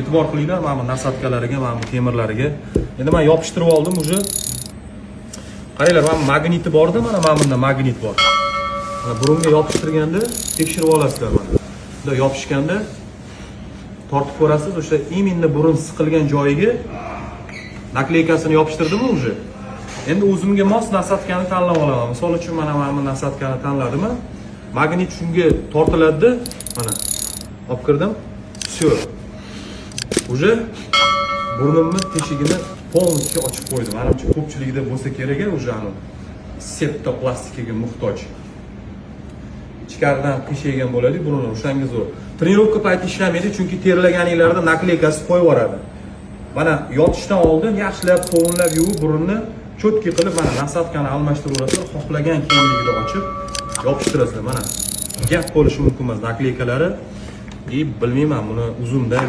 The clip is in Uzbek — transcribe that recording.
E'tibor qilinglar mana bu nasatkalariga, mana bu temirlariga. Endi men yopishtirib oldim уже. Qaranglar, mana magniti borda, mana bunda magnit bor. Mana burunga yopishtirganda tekshirib olasizlar mana. Bunda yopishganda tortib ko'rasiz, o'sha именно burun siqilgan joyiga nakleykasini yopishtirdimi уже. Endi o'zimga mos nasatkani tanlab olaman. Misol uchun mana bu nasatkani tanladim. Magnit shunga tortiladi, mana. Olib kirdim. Всё. Уже burnimni teshigini полностью ochib qo'ydim. Manimcha ko'pchilikda bo'lsa kerak уже anu septoplastikaga muhtoj. Ichkaridan qiyshaygan bo'ladi, burun o'shanga zo'r. Trenirovka payti ishlamaydi, chunki terlaganinglarda nakleykasi qo'yib yuboradi. Mana yotishdan oldin yaxshilab qovunlab yuvib, burunni cho'tki qilib mana nasatkani almashtiraverasizlar, xohlagan kengligida ochib yopishtirasizlar. Mana gap bo'lishi mumkin emas nakleykalari. Bilmayman, buni uzumda